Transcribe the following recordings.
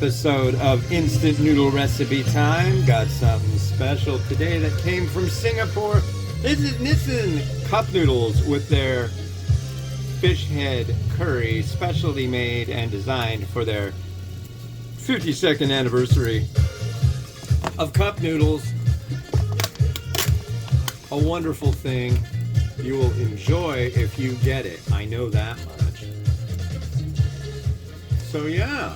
episode of Instant Noodle Recipe Time. Got something special today that came from Singapore. This is Nissin cup noodles with their fish head curry, specially made and designed for their 52nd anniversary of cup noodles. A wonderful thing you will enjoy if you get it. I know that much. So yeah.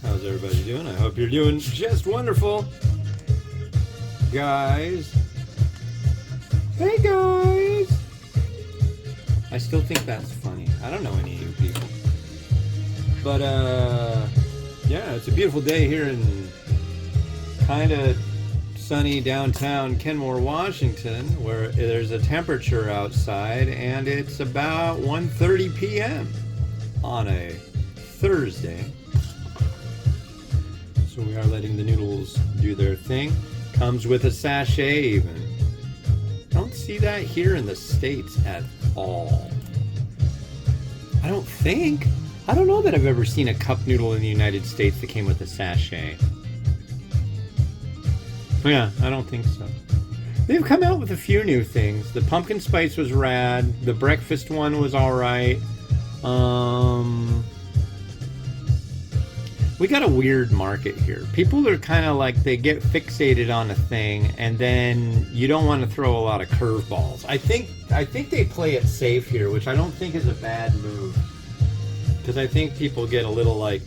How's everybody doing? I hope you're doing just wonderful. Guys. Hey guys. I still think that's funny. I don't know any of you people. But yeah, it's a beautiful day here in kind of sunny downtown Kenmore, Washington, where there's a temperature outside and it's about 1:30 p.m. on a Thursday. So we are letting the noodles do their thing. Comes with a sachet even. Don't see that here in the States at all. I don't think. I don't know that I've ever seen a cup noodle in the United States that came with a sachet. Yeah, I don't think so. They've come out with a few new things. The pumpkin spice was rad. The breakfast one was alright. We got a weird market here. People are kind of like, they get fixated on a thing and then you don't want to throw a lot of curveballs. I think they play it safe here, which I don't think is a bad move. Because I think people get a little like,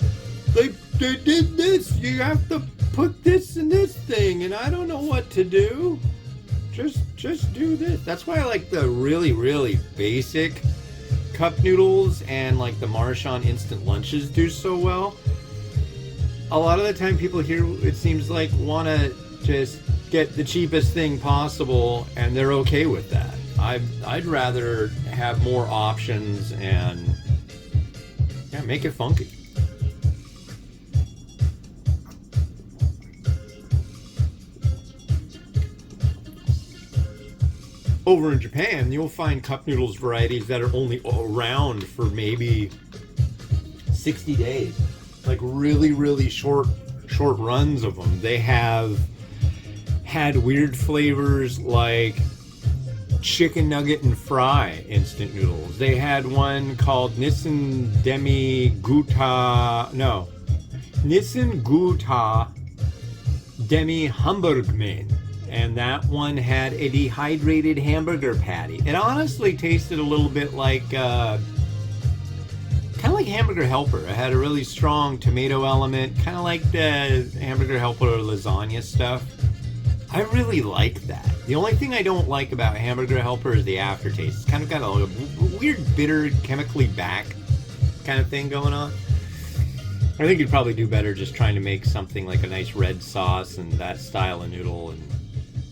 they did this, you have to put this in this thing and I don't know what to do. Just do this. That's why I like the really, really basic cup noodles and like the Marchand instant lunches do so well. A lot of the time people here, it seems like, want to just get the cheapest thing possible and they're okay with that. I'd rather have more options and yeah, make it funky. Over in Japan, you'll find cup noodles varieties that are only around for maybe 60 days. Like really, really short runs of them. They have had weird flavors like chicken nugget and fry instant noodles. They had one called Nissin Guta Demi Hamburgmen. And that one had a dehydrated hamburger patty. It honestly tasted a little bit like kind of like Hamburger Helper. It had a really strong tomato element, kind of like the Hamburger Helper lasagna stuff. I really like that. The only thing I don't like about Hamburger Helper is the aftertaste. It's kind of got a weird, bitter, chemically back kind of thing going on. I think you'd probably do better just trying to make something like a nice red sauce and that style of noodle and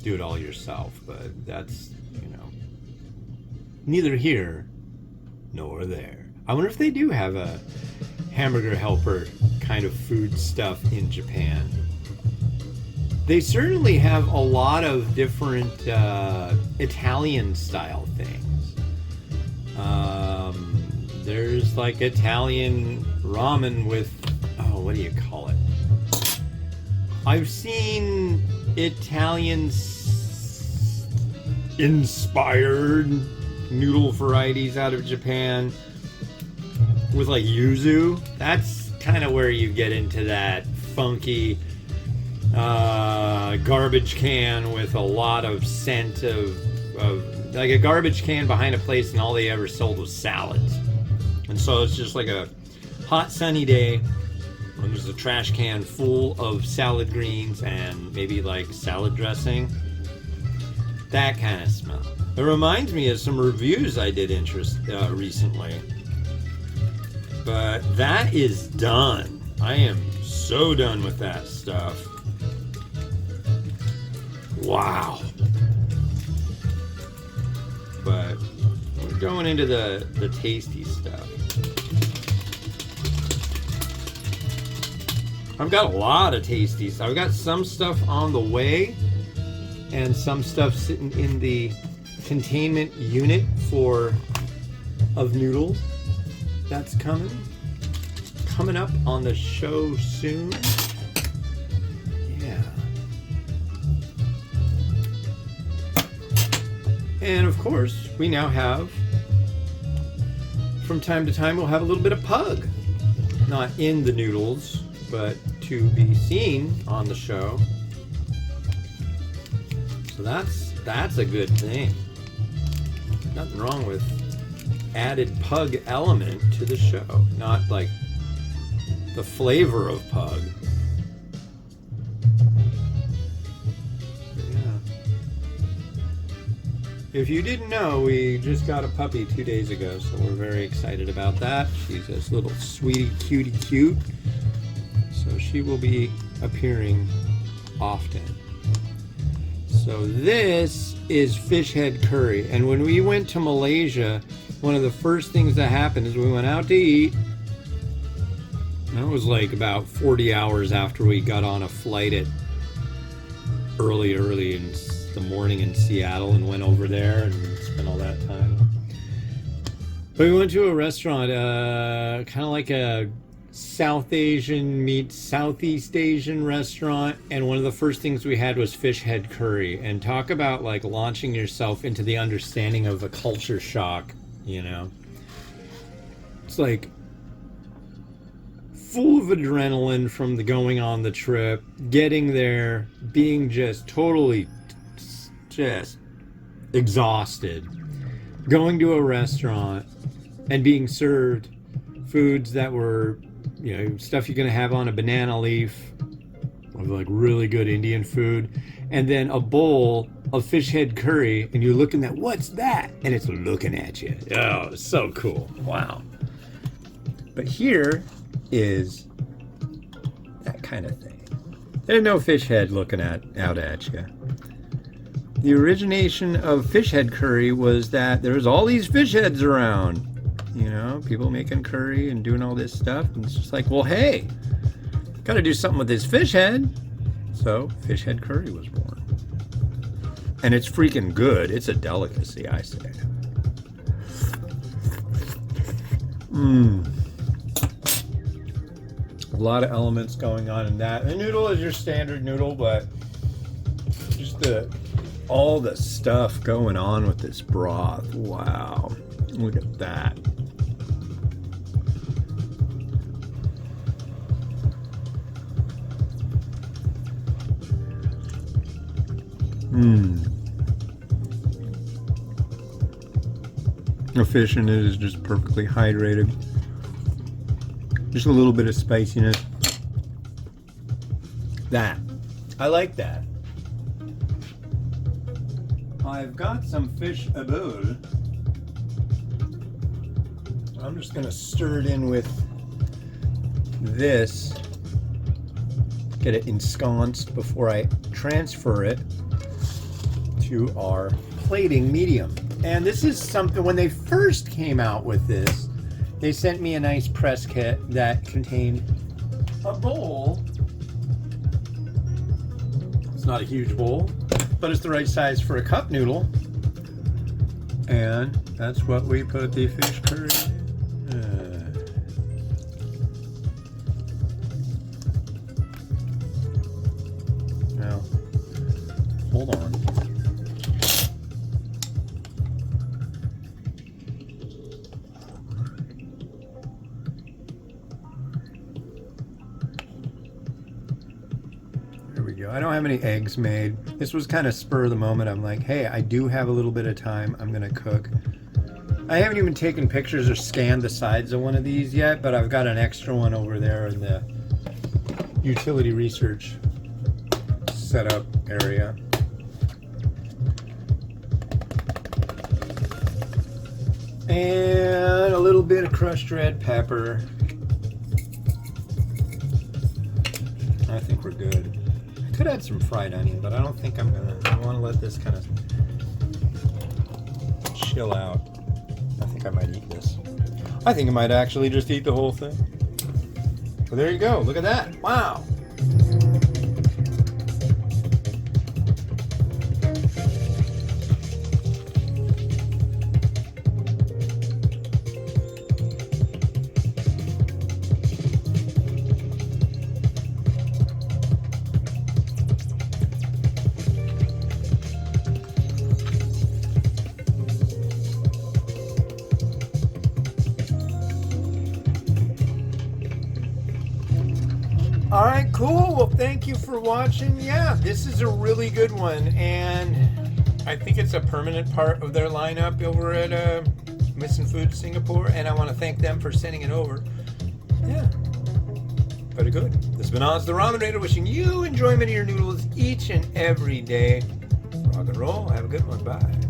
do it all yourself. But that's, neither here nor there. I wonder if they do have a Hamburger Helper kind of food stuff in Japan. They certainly have a lot of different Italian style things. There's like Italian ramen with, what do you call it? I've seen Italian inspired noodle varieties out of Japan with like yuzu. That's kind of where you get into that funky garbage can with a lot of scent of like a garbage can behind a place and all they ever sold was salads. And so it's just like a hot sunny day and there's a trash can full of salad greens and maybe like salad dressing. That kind of smell. It reminds me of some reviews I did recently. But that is done. I am so done with that stuff. Wow. But we're going into the tasty stuff. I've got a lot of tasty stuff. I've got some stuff on the way and some stuff sitting in the containment unit of noodles. That's coming. coming up on the show soon. Yeah. And of course, we now have, from time to time, we'll have a little bit of pug. Not in the Noodles, but to be seen on the show. So that's a good thing. Nothing wrong with added pug element to the show. Not like the flavor of pug. But yeah. If you didn't know, we just got a puppy 2 days ago, so we're very excited about that. She's this little sweetie cutie cute. So she will be appearing often. So this is fish head curry. And when we went to Malaysia, one of the first things that happened is we went out to eat. And it was like about 40 hours after we got on a flight at early in the morning in Seattle and went over there and spent all that time. But we went to a restaurant, kind of like a South Asian meets Southeast Asian restaurant, and one of the first things we had was fish head curry. And talk about like launching yourself into the understanding of a culture shock, you know. It's like full of adrenaline from the going on the trip, getting there, being just totally just exhausted, going to a restaurant and being served foods that were, you know, stuff you're gonna have on a banana leaf, of like really good Indian food, and then a bowl of fish head curry, and you're looking at, what's that? And it's looking at you. Oh, so cool. Wow. But here is that kind of thing. There's no fish head looking out at you. The origination of fish head curry was that there was all these fish heads around. You know, people making curry and doing all this stuff. And it's just like, well, hey, gotta do something with this fish head. So fish head curry was born. And it's freaking good. It's a delicacy, I say. A lot of elements going on in that. The noodle is your standard noodle, but just all the stuff going on with this broth. Wow. Look at that. The fish in it is just perfectly hydrated. Just a little bit of spiciness. That. I like that. I've got some fish aboul. I'm just going to stir it in with this. Get it ensconced before I transfer it to our plating medium. And this is something, when they first came out with this, they sent me a nice press kit that contained a bowl. It's not a huge bowl, but it's the right size for a cup noodle. And that's what we put the fish curry in. Now, hold on. I don't have any eggs made. This was kind of spur of the moment. I'm like, hey, I do have a little bit of time. I'm gonna cook. I haven't even taken pictures or scanned the sides of one of these yet, but I've got an extra one over there in the utility research setup area. And a little bit of crushed red pepper. I think we're good. Could add some fried onion, but I don't think I'm gonna. I want to let this kind of chill out. I think I might eat this. I think I might actually just eat the whole thing. Well, there you go. Look at that. Wow. right, cool. Well, thank you for watching. Yeah, this is a really good one, and I think it's a permanent part of their lineup over at Missing Food Singapore, and I want to thank them for sending it over. Yeah, very good. This has been Oz the Ramen Raider, wishing you enjoyment of your noodles each and every day. Rock and roll. Have a good one. Bye.